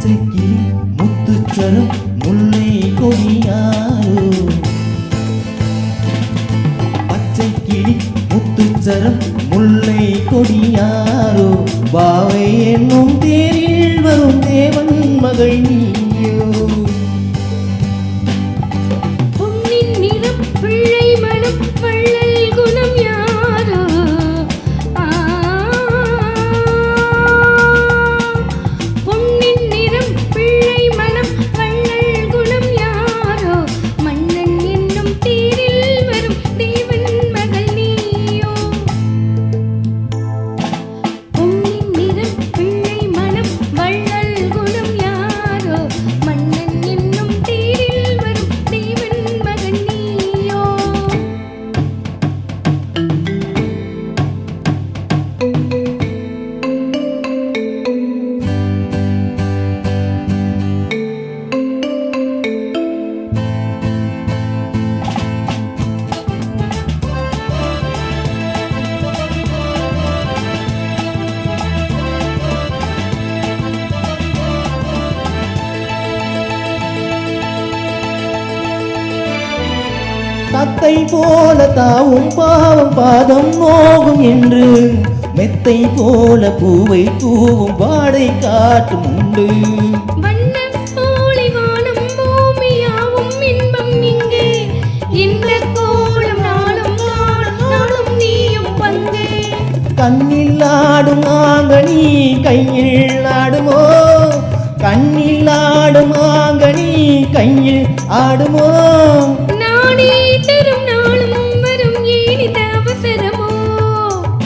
பச்சை கிளி முத்துச்சரம் முல்லை கொடியாரோ பச்சை கிளி முத்துச்சரம் முல்லை கொடியாரோ பாவை என்னும் தேரில் வரும் தேவன் மகள் நீயோ பொன்னின் நிறம் பிள்ளை மனம் வள்ளல் குணம் யாரோ பொன்னின் நிறம் பிள்ளை மனம் வள்ளல் குணம் யாரோ மன்னன் என்னும் தேரில் வரும் தேவன் மகள் நீயோ பொன்னின் நிறம் பிள்ளை மனம் வள்ளல் குணம் யாரோ மன்னன் என்னும் தேரில் வரும் தேவன் மகன் நீயோ தத்தை போல தாவும் பாவம் பாதம் நோகும் என்று மெத்தை போல பூவை தூவும் வாடை காட்டும் உண்டு வண்ணம் சோலை வானம் பூமியாவும் இன்பம் இங்கே இந்த கோலம் நாளும் நாளும் நீயும் பங்கே கண்ணில் ஆடும் ஆங்கனி கையில் ஆடுமோ கண்ணில் ஆடும் ஆங்கனி கையில் ஆடுமோ நானே தரும் நாளும் வரும் ஏனித அவசரமோ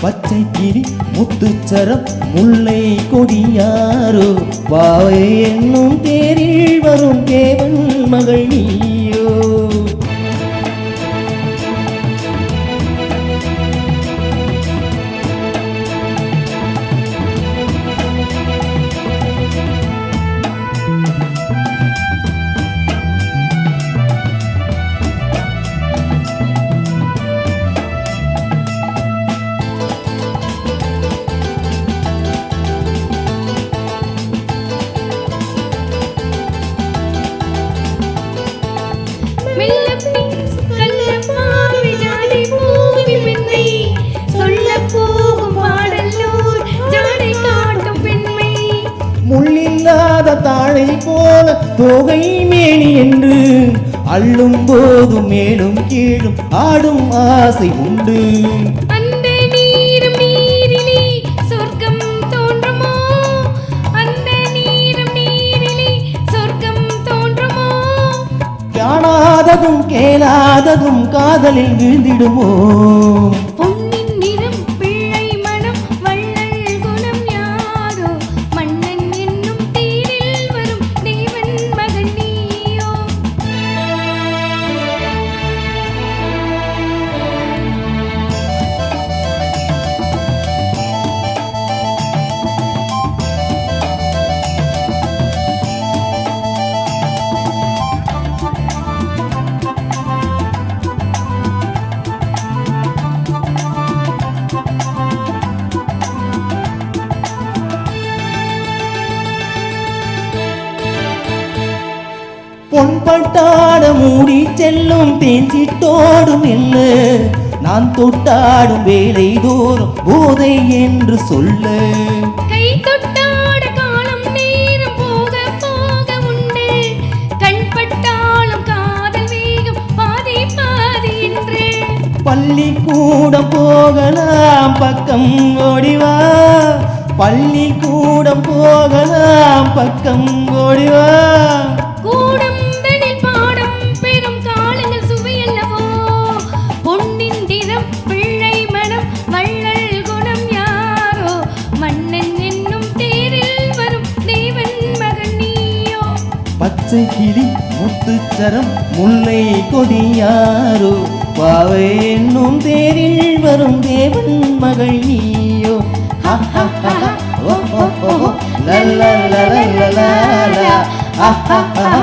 பச்சை கிளி முத்துச்சரம் முல்லை கொடியாரோ பாவை என்னும் தேரில் வரும் தேவன் மகள் நீயோ முள்ளில்லாத தாழை போல தோகை மேனி என்று அள்ளும் போதும் மேலும் கீழும் ஆடும் ஆசை உண்டு அந்த நீரும் நீரிலே சொர்க்கம் தோன்றுமோ அந்த நீரும் நீரிலே சொர்க்கம் தோன்றுமோ காணாததும் கேளாததும் காதலில் வீழ்ந்திடுமோ பொன்னின் நிறம் பிள்ளை மனம் வள்ளல் குணம் யாரோ மன்னன் என்னும் தேரில் வரும் தேவன் மகன் நீயோ பொன்பட்டாட மூடி செல்லும் தேஞ்சிட்டோடும் இல்ல நான் தொட்டாடும் வேலை தோறும் போதை என்று சொல்ல கை தொட்டாட காலம் நேரம் போக போக உண்டு கண்பட்டாலும் காதல் வேகம் பாதி பாதி என்று பள்ளிக்கூடம் போகலாம் பக்கம் ஓடிவா பள்ளிக்கூடம் போகலாம் பக்கம் ஓடிவா கூடம் தனில் பாடம் பெரும் காலங்கள் சுவையல்லவோ பொன்னின் திறம் பிள்ளை மனம் வள்ளல் குணம் யாரோ மன்னன் என்னும் தேரில் வரும் தேவன் மகன் நீயோ பச்சை கிளி முத்துச்சரம் முல்லை கொடியாரோ பாவை என்னும் தேரில் வரும் தேவன் மகள் நீயோ ஹா ஹா ஹா ஓ ஓ ஓ லா லா லா லா லா லா